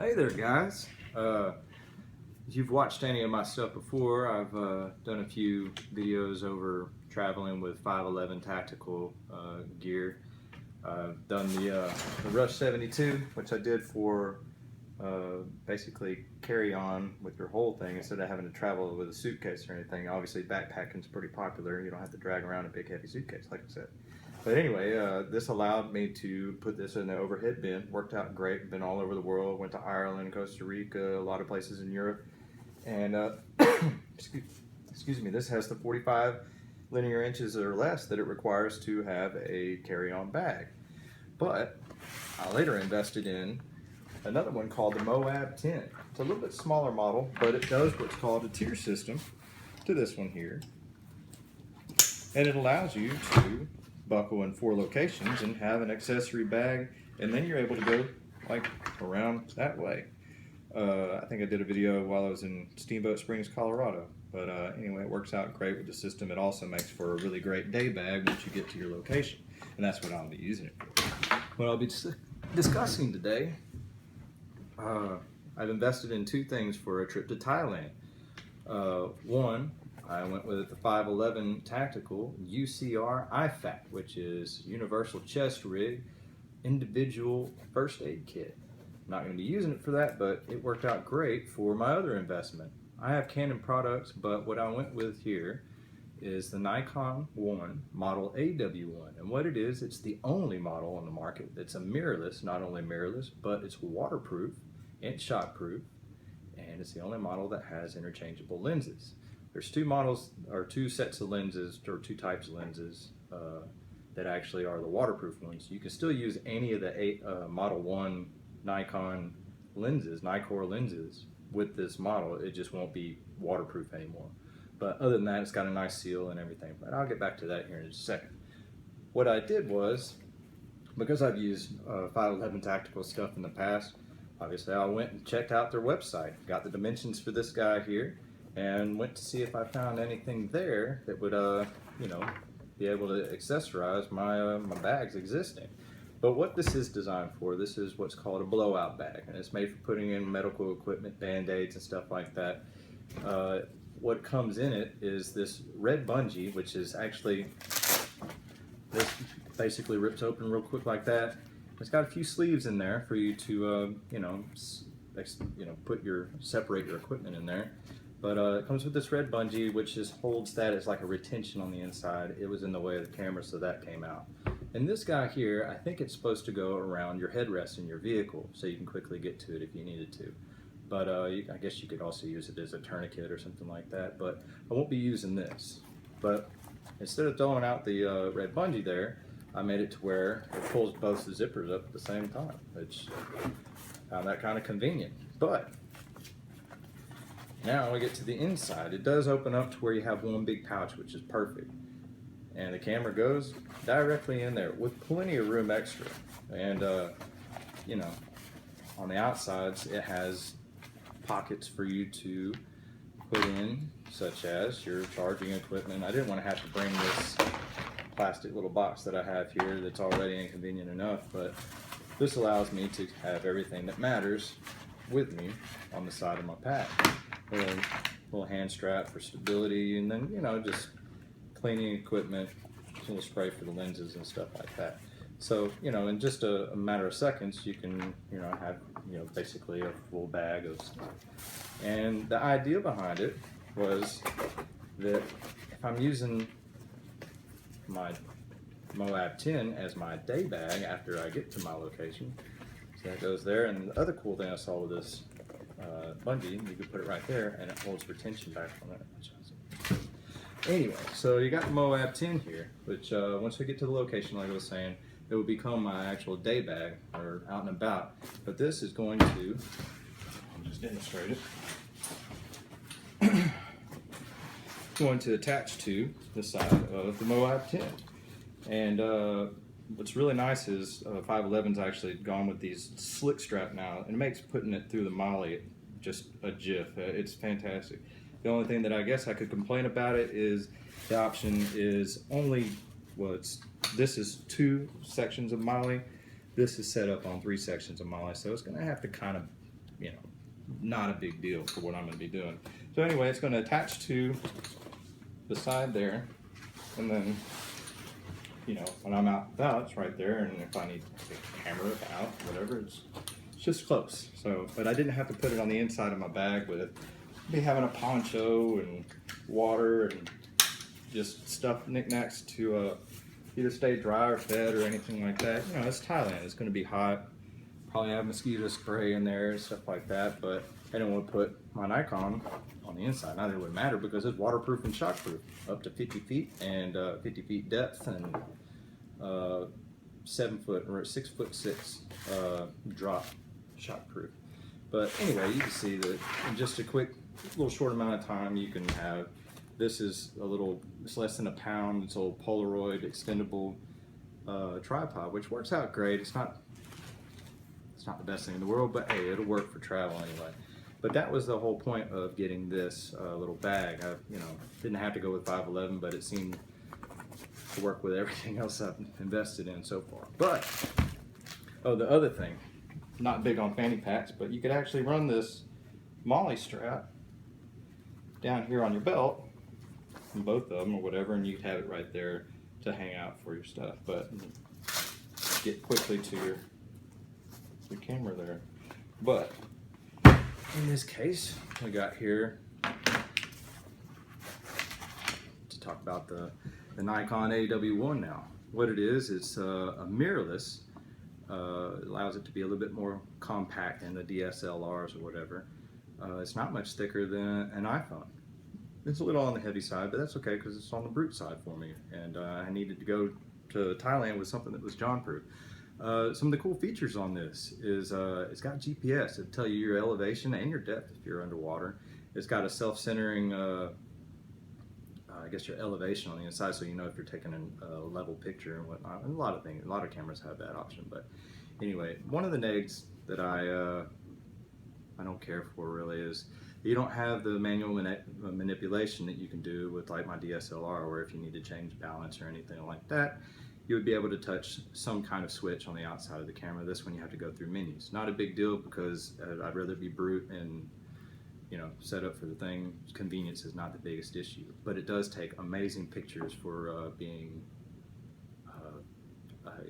Hey there, guys. If you've watched any of my stuff before, I've done a few videos over traveling with 511 tactical gear. I've done the Rush 72, which I did for basically carry on with your whole thing instead of having to travel with a suitcase or anything. Obviously, backpacking's pretty popular. You don't have to drag around a big heavy suitcase, like I said. But anyway, this allowed me to put this in the overhead bin. Worked out great. Been all over the world. Went to Ireland, Costa Rica, a lot of places in Europe. And excuse me, this has the 45 linear inches or less that it requires to have a carry-on bag. But I later invested in another one called the Moab Tent. It's a little bit smaller model, but it does what's called a tier system to this one here. And it allows you to buckle in 4 locations and have an accessory bag, and then you're able to go like around that way. I think I did a video while I was in Steamboat Springs, Colorado. But anyway, it works out great with the system. It also makes for a really great day bag once you get to your location. And that's what I'll be using it for. What I'll be discussing today, I've invested in 2 things for a trip to Thailand. One, I went with the 511 Tactical UCR IFAK, which is Universal Chest Rig Individual First Aid Kit. I'm not going to be using it for that, but it worked out great for my other investment. I have Canon products, but what I went with here is the Nikon 1 model AW1. And what it is, it's the only model on the market that's a mirrorless, not only mirrorless, but it's waterproof and shockproof. And it's the only model that has interchangeable lenses. There's 2 models, or 2 sets of lenses, or 2 types of lenses that actually are the waterproof ones. You can still use any of the Model 1 Nikon lenses, Nikkor lenses, with this model. It just won't be waterproof anymore. But other than that, it's got a nice seal and everything. But I'll get back to that here in just a second. What I did was, because I've used 511 tactical stuff in the past, obviously I went and checked out their website, got the dimensions for this guy here, and went to see if I found anything there that would, be able to accessorize my bags existing. But what this is designed for, this is what's called a blowout bag, and it's made for putting in medical equipment, band-aids, and stuff like that. What comes in it is this red bungee, which is actually, this basically rips open real quick like that. It's got a few sleeves in there for you to, separate your equipment in there. But it comes with this red bungee, which just holds that as like a retention on the inside. It was in the way of the camera, so that came out. And this guy here, I think it's supposed to go around your headrest in your vehicle, so you can quickly get to it if you needed to. But I guess you could also use it as a tourniquet or something like that. But I won't be using this. But instead of throwing out the red bungee there, I made it to where it pulls both the zippers up at the same time, which I found that kind of convenient. But now we get to the inside. It does open up to where you have one big pouch, which is perfect. And the camera goes directly in there with plenty of room extra. And, on the outsides, it has pockets for you to put in, such as your charging equipment. I didn't want to have to bring this plastic little box that I have here that's already inconvenient enough, but this allows me to have everything that matters with me on the side of my pack. Little hand strap for stability, and then just cleaning equipment, a little spray for the lenses and stuff like that. So in just a matter of seconds, you can have basically a full bag of stuff. And the idea behind it was that if I'm using my Moab 10 as my day bag after I get to my location, so that goes there. And the other cool thing I saw with this bungee, you can put it right there and it holds retention back on it. Anyway, so you got the Moab 10 here, which once we get to the location, like I was saying, it will become my actual day bag or out and about. But this is going to, I'll just demonstrate it, going to attach to the side of the Moab 10. And what's really nice is 511's actually gone with these slick strap now, and it makes putting it through the molly just a jiff. It's fantastic. The only thing that I guess I could complain about it is the option is only, this is 2 sections of molly. This is set up on 3 sections of molly, so it's going to have to kind of you know, not a big deal for what I'm going to be doing. So anyway, it's going to attach to the side there, and then, you know, when I'm out and about, it's right there, and if I need to take the camera out, whatever, it's just close. So, but I didn't have to put it on the inside of my bag with it. I'd be having a poncho and water and just stuff knickknacks to either stay dry or fed or anything like that. You know, it's Thailand, it's going to be hot. Probably have mosquito spray in there and stuff like that, but I didn't want to put my Nikon on the inside. Not that it would matter because it's waterproof and shockproof, up to 50 feet and 50 feet depth and 7 foot or 6'6" drop shockproof. But anyway, you can see that in just a quick little short amount of time you can have, this is a little, it's less than a pound, it's old Polaroid extendable tripod, which works out great. It's not the best thing in the world, but hey, it'll work for travel anyway. But that was the whole point of getting this little bag. I, you know, didn't have to go with 511, but it seemed to work with everything else I've invested in so far. But, oh, the other thing, not big on fanny packs, but you could actually run this MOLLE strap down here on your belt, both of them or whatever, and you could have it right there to hang out for your stuff. But get quickly to your camera there. But in this case, we got here to talk about the Nikon AW1 now. What it is, it's a mirrorless. It allows it to be a little bit more compact than the DSLRs or whatever. It's not much thicker than an iPhone. It's a little on the heavy side, but that's okay because it's on the brute side for me. And I needed to go to Thailand with something that was John-proof. Some of the cool features on this is it's got GPS. It'll tell you your elevation and your depth if you're underwater. It's got a self-centering, I guess your elevation on the inside, so you know if you're taking a level picture and whatnot. And a lot of things, a lot of cameras have that option. But anyway, one of the negs that I don't care for really is you don't have the manual manipulation that you can do with like my DSLR, where if you need to change balance or anything like that, you would be able to touch some kind of switch on the outside of the camera. This one you have to go through menus. Not a big deal because I'd rather be brute and, you know, set up for the thing. Convenience is not the biggest issue, but it does take amazing pictures for being,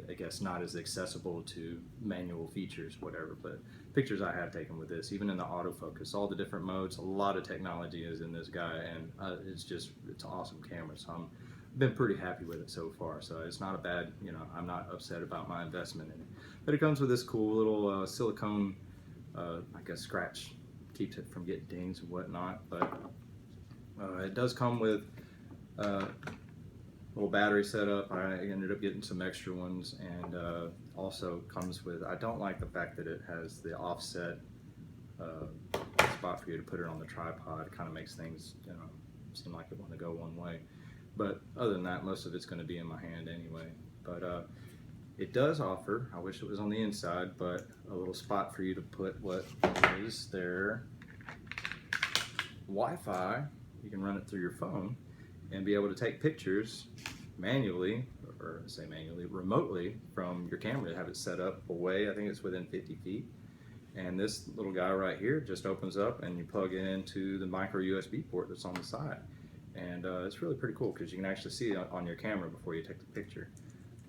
I guess, not as accessible to manual features, whatever, but pictures I have taken with this, even in the autofocus, all the different modes, a lot of technology is in this guy, and it's an awesome camera. So I've been pretty happy with it so far. So it's not a bad, you know, I'm not upset about my investment in it. But it comes with this cool little silicone, I guess, scratch, keeps it from getting dings and whatnot. But it does come with little battery setup. I ended up getting some extra ones, and also comes with, I don't like the fact that it has the offset spot for you to put it on the tripod. It kind of makes things, you know, seem like it want to go one way. But other than that, most of it's going to be in my hand anyway. But it does offer, I wish it was on the inside, but a little spot for you to put what is their Wi-Fi. You can run it through your phone and be able to take pictures manually, or say manually, remotely from your camera, to have it set up away. I think it's within 50 feet. And this little guy right here just opens up and you plug it into the micro USB port that's on the side. And it's really pretty cool because you can actually see it on your camera before you take the picture.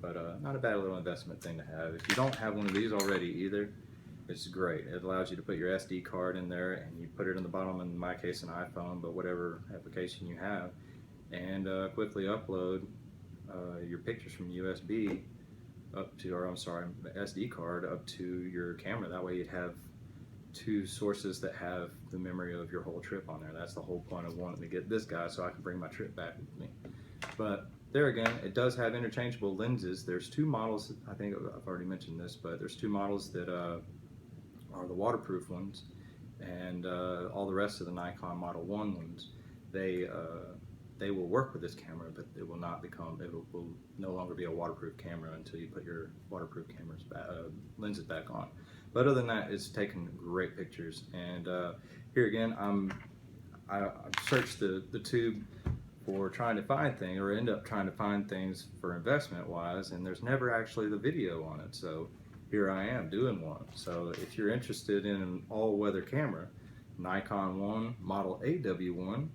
But not a bad little investment thing to have. If you don't have one of these already either, it's great. It allows you to put your SD card in there and you put it in the bottom, in my case an iPhone, but whatever application you have, and quickly upload your pictures from USB up to, or I'm sorry, SD card up to your camera. That way you'd have two sources that have the memory of your whole trip on there. That's the whole point of wanting to get this guy, so I can bring my trip back with me. But there again, it does have interchangeable lenses. There's two models, I think I've already mentioned this, but there's two models that are the waterproof ones, and all the rest of the Nikon Model 1 ones, they will work with this camera, but it will not become, it will no longer be a waterproof camera until you put your waterproof cameras back, lenses back on. But other than that, it's taken great pictures. And here again, I searched the tube for trying to find things, or end up trying to find things for investment wise, and there's never actually the video on it. So here I am doing one. So if you're interested in an all-weather camera, Nikon 1 model AW1,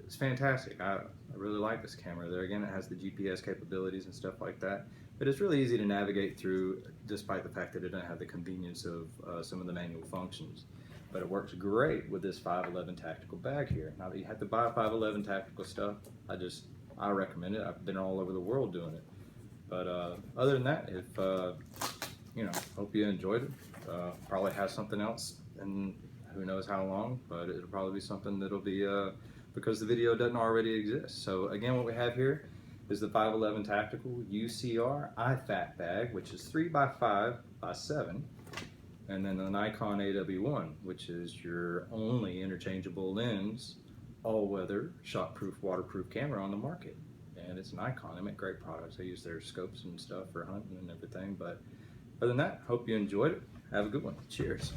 it's fantastic. I really like this camera. There again, it has the GPS capabilities and stuff like that, but it's really easy to navigate through despite the fact that it doesn't have the convenience of some of the manual functions. But it works great with this 511 tactical bag here. Now that you have to buy 511 tactical stuff, I recommend it. I've been all over the world doing it. But other than that, if hope you enjoyed it. Probably have something else, and who knows how long, but it'll probably be something that'll be because the video doesn't already exist. So again, what we have here is the 511 Tactical UCR IFAK bag, which is 3x5x7, and then the Nikon AW1, which is your only interchangeable lens, all-weather, shock-proof, waterproof camera on the market. And it's Nikon. They make great products. They use their scopes and stuff for hunting and everything. But other than that, hope you enjoyed it. Have a good one. Cheers.